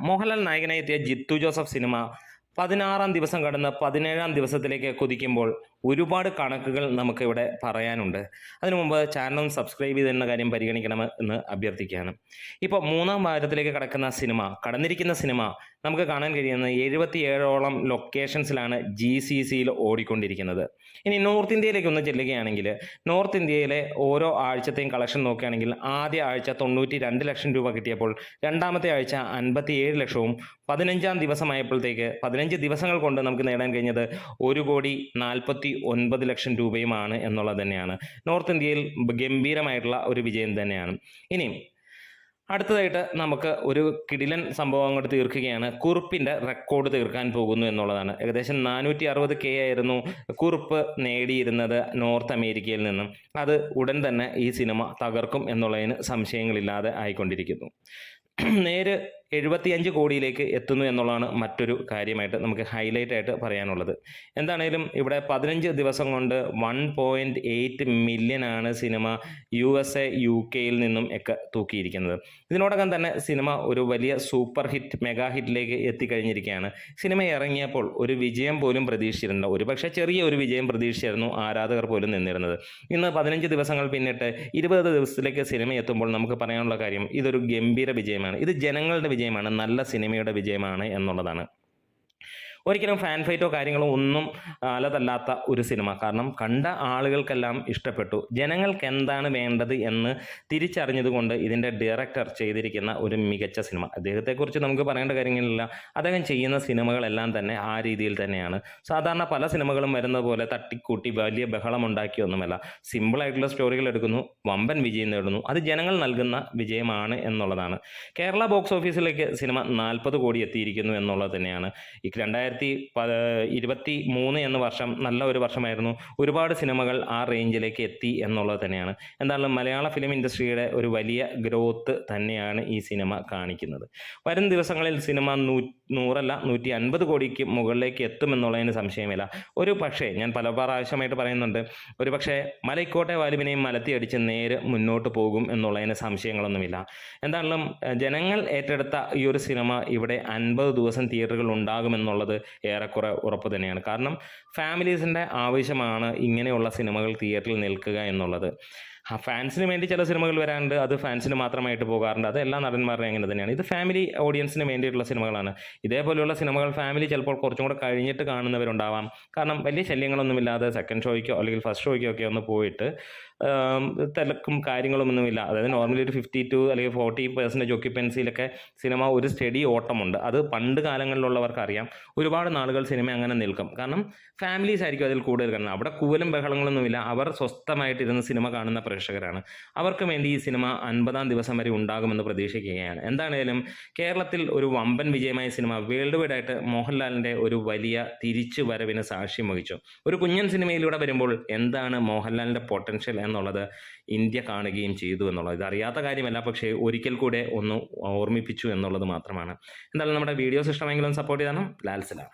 മോഹൻലാൽ നായകനായി എത്തിയ Jithu Joseph cinema 16-ാം ദിവസം കടന്ന് 17-ാം ദിവസത്തിലേക്ക് കുതിക്കുമ്പോൾ ഒരുപാട് കണക്കുകൾ നമുക്കിവിടെ പറയാനുണ്ട്. അതിനു മുമ്പ് ചാനൽ സബ്സ്ക്രൈബ് ചെയ്തെന്ന കാര്യം പരിഗണിക്കണമെന്ന് അഭ്യർത്ഥിക്കുകയാണ്. ഇപ്പോൾ 3-ാം വാരത്തിലേക്ക് കടന്നിരിക്കുന്ന സിനിമ നമുക്ക് കാണാൻ കഴിയുന്ന 77ഓളം ലൊക്കേഷൻസിലാണ് GCCയിൽ ഓടിക്കൊണ്ടിരിക്കുന്നത്. ഇനി നോർത്ത് ഇന്ത്യയിലേക്ക് ഒന്ന് ചെല്ലുകയാണെങ്കിൽ നോർത്ത് ഇന്ത്യയിലെ ഓരോ ആഴ്ചത്തെയും കളക്ഷൻ നോക്കുകയാണെങ്കിൽ ആദ്യ ആഴ്ച 92 ലക്ഷം രൂപ കിട്ടിയപ്പോൾ രണ്ടാമത്തെ ആഴ്ച 57 ലക്ഷവും 15-ാം ദിവസമായപ്പോഴത്തേക്ക് 15 ദിവസങ്ങൾ കൊണ്ട് നമുക്ക് നേടാൻ കഴിഞ്ഞത് 1,49 ലക്ഷം രൂപയുമാണ് എന്നുള്ളത് തന്നെയാണ്. നോർത്ത് ഇന്ത്യയിൽ ഗംഭീരമായിട്ടുള്ള ഒരു വിജയം തന്നെയാണ്. ഇനി അടുത്തതായിട്ട് നമുക്ക് ഒരു കിടിലൻ സംഭവം അങ്ങോട്ട് തീർക്കുകയാണ്. കുറുപ്പിൻ്റെ റെക്കോർഡ് തീർക്കാൻ പോകുന്നു എന്നുള്ളതാണ്. ഏകദേശം 460K ആയിരുന്നു കുറുപ്പ് നേടിയിരുന്നത് നോർത്ത് അമേരിക്കയിൽ നിന്നും. അത് ഉടൻ തന്നെ ഈ സിനിമ തകർക്കും എന്നുള്ളതിന് സംശയങ്ങളില്ലാതെ ആയിക്കൊണ്ടിരിക്കുന്നു. നേര് 75 കോടിയിലേക്ക് എത്തുന്നു എന്നുള്ളതാണ് മറ്റൊരു കാര്യമായിട്ട് നമുക്ക് ഹൈലൈറ്റ് ആയിട്ട് പറയാനുള്ളത്. എന്താണേലും ഇവിടെ 15 ദിവസം കൊണ്ട് 1.8 മില്യനാണ് സിനിമ USA UK നിന്നും ഒക്കെ തൂക്കിയിരിക്കുന്നത്. ഇതിനോടകം തന്നെ സിനിമ ഒരു വലിയ സൂപ്പർ ഹിറ്റ് മെഗാ ഹിറ്റിലേക്ക് എത്തിക്കഴിഞ്ഞിരിക്കുകയാണ്. സിനിമ ഇറങ്ങിയപ്പോൾ ഒരു വിജയം പോലും പ്രതീക്ഷിച്ചിരുന്നില്ല. ഒരുപക്ഷെ ചെറിയ ഒരു വിജയം പ്രതീക്ഷിച്ചായിരുന്നു ആരാധകർ പോലും നിന്നിരുന്നത്. ഇന്ന് 15 ദിവസങ്ങൾ പിന്നിട്ട് 20 ദിവസത്തിലേക്ക് സിനിമ എത്തുമ്പോൾ നമുക്ക് പറയാനുള്ള കാര്യം ഇതൊരു ഗംഭീര വിജയമാണ്. ഇത് ജനങ്ങളുടെ വിജയമാണ്, നല്ല സിനിമയുടെ വിജയമാണ് എന്നുള്ളതാണ്. ഒരിക്കലും ഫാൻ ഫൈറ്റോ കാര്യങ്ങളോ ഒന്നും അലതല്ലാത്ത ഒരു സിനിമ. കാരണം കണ്ട ആളുകൾക്കെല്ലാം ഇഷ്ടപ്പെട്ടു. ജനങ്ങൾക്ക് എന്താണ് വേണ്ടത് എന്ന് തിരിച്ചറിഞ്ഞതുകൊണ്ട് ഇതിൻ്റെ ഡയറക്ടർ ചെയ്തിരിക്കുന്ന ഒരു മികച്ച സിനിമ. അദ്ദേഹത്തെക്കുറിച്ച് നമുക്ക് പറയേണ്ട കാര്യങ്ങളില്ല. അദ്ദേഹം ചെയ്യുന്ന സിനിമകളെല്ലാം തന്നെ ആ രീതിയിൽ തന്നെയാണ്. സാധാരണ പല സിനിമകളും വരുന്നത് പോലെ തട്ടിക്കൂട്ടി വലിയ ബഹളമുണ്ടാക്കിയൊന്നുമല്ല. സിമ്പിളായിട്ടുള്ള സ്റ്റോറികൾ എടുക്കുന്നു, വമ്പൻ വിജയം നേടുന്നു. അത് ജനങ്ങൾ നൽകുന്ന വിജയമാണ് എന്നുള്ളതാണ്. കേരള ബോക്സ് ഓഫീസിലേക്ക് സിനിമ 40 കോടി എത്തിയിരിക്കുന്നു എന്നുള്ളത് തന്നെയാണ്. ഈ 2023 എന്ന വർഷം നല്ല ഒരു വർഷമായിരുന്നു. ഒരുപാട് സിനിമകൾ ആ റേഞ്ചിലേക്ക് എത്തി എന്നുള്ളത് തന്നെയാണ്. എന്തായാലും മലയാള ഫിലിം ഇൻഡസ്ട്രിയുടെ ഒരു വലിയ ഗ്രോത്ത് തന്നെയാണ് ഈ സിനിമ കാണിക്കുന്നത്. വരും ദിവസങ്ങളിൽ സിനിമ 150 കോടിക്ക് മുകളിലേക്ക് എത്തുമെന്നുള്ളതിന് സംശയമില്ല. ഒരു പക്ഷേ ഞാൻ പല പ്രാവശ്യമായിട്ട് പറയുന്നുണ്ട്, ഒരു പക്ഷേ മലൈക്കോട്ടെ വാലിബിനെയും മലത്തിയടിച്ച് നേരെ മുന്നോട്ട് പോകും എന്നുള്ളതിന് സംശയങ്ങളൊന്നുമില്ല. എന്തായാലും ജനങ്ങൾ ഏറ്റെടുത്ത ഈ ഒരു സിനിമ ഇവിടെ 50 ദിവസം തിയേറ്ററുകൾ ഉണ്ടാകുമെന്നുള്ളത് ഏറെക്കുറെ ഉറപ്പ് തന്നെയാണ്. കാരണം ഫാമിലീസിൻ്റെ ആവശ്യമാണ് ഇങ്ങനെയുള്ള സിനിമകൾ തിയേറ്ററിൽ നിൽക്കുക എന്നുള്ളത്. ഫാൻസിന് വേണ്ടി ചില സിനിമകൾ വരാറുണ്ട്, അത് ഫാൻസിന് മാത്രമായിട്ട് പോകാറുണ്ട്. അത് എല്ലാ നടന്മാരുടെയും അങ്ങനെ തന്നെയാണ്. ഇത് ഫാമിലി ഓഡിയൻസിന് വേണ്ടിയിട്ടുള്ള സിനിമകളാണ്. ഇതേപോലെയുള്ള സിനിമകൾ ഫാമിലി ചിലപ്പോൾ കുറച്ചും കൂടെ കഴിഞ്ഞിട്ട് കാണുന്നവരുണ്ടാവാം. കാരണം വലിയ ശല്യങ്ങളൊന്നുമില്ലാതെ സെക്കൻഡ് ഷോയ്ക്കോ അല്ലെങ്കിൽ ഫസ്റ്റ് ഷോയ്ക്കോ ഒക്കെ ഒന്ന് പോയിട്ട് തിരക്കും കാര്യങ്ങളൊന്നുമില്ല. അതായത് നോർമലി ഒരു 52 അല്ലെങ്കിൽ 40% ഒക്യുപ്പൻസിയിലൊക്കെ സിനിമ ഒരു സ്റ്റഡി ഓട്ടമുണ്ട്. അത് പണ്ട് കാലങ്ങളിലുള്ളവർക്ക് അറിയാം. ഒരുപാട് നാളുകൾ സിനിമ അങ്ങനെ നിൽക്കും. കാരണം ഫാമിലീസ് ആയിരിക്കും അതിൽ കൂടുതൽ കാണുന്നത്. അവിടെ കൂവലും ബഹളങ്ങളൊന്നുമില്ല. അവർ സ്വസ്ഥമായിട്ടിരുന്ന് സിനിമ കാണുന്ന പ്രേക്ഷകരാണ്. അവർക്ക് വേണ്ടി ഈ സിനിമ 50-ാം ദിവസം വരെ ഉണ്ടാകുമെന്ന് പ്രതീക്ഷിക്കുകയാണ്. എന്താണേലും കേരളത്തിൽ ഒരു വമ്പൻ വിജയമായ സിനിമ വേൾഡ് വൈഡ് ആയിട്ട് മോഹൻലാലിൻ്റെ ഒരു വലിയ തിരിച്ചു വരവിന് സാക്ഷ്യം വഹിച്ചു. ഒരു കുഞ്ഞൻ സിനിമയിലൂടെ വരുമ്പോൾ എന്താണ് മോഹൻലാലിൻ്റെ പൊട്ടൻഷ്യൽ എന്നുള്ളത് ഇന്ത്യ കാണുകയും ചെയ്തു എന്നുള്ളത് ഇതറിയാത്ത കാര്യമല്ല. പക്ഷേ ഒരിക്കൽ കൂടെ ഒന്ന് ഓർമ്മിപ്പിച്ചു എന്നുള്ളത് മാത്രമാണ്. എന്തായാലും നമ്മുടെ വീഡിയോസ് ഇഷ്ടമെങ്കിലും സപ്പോർട്ട് ചെയ്യണം. ലാൽ സലാം.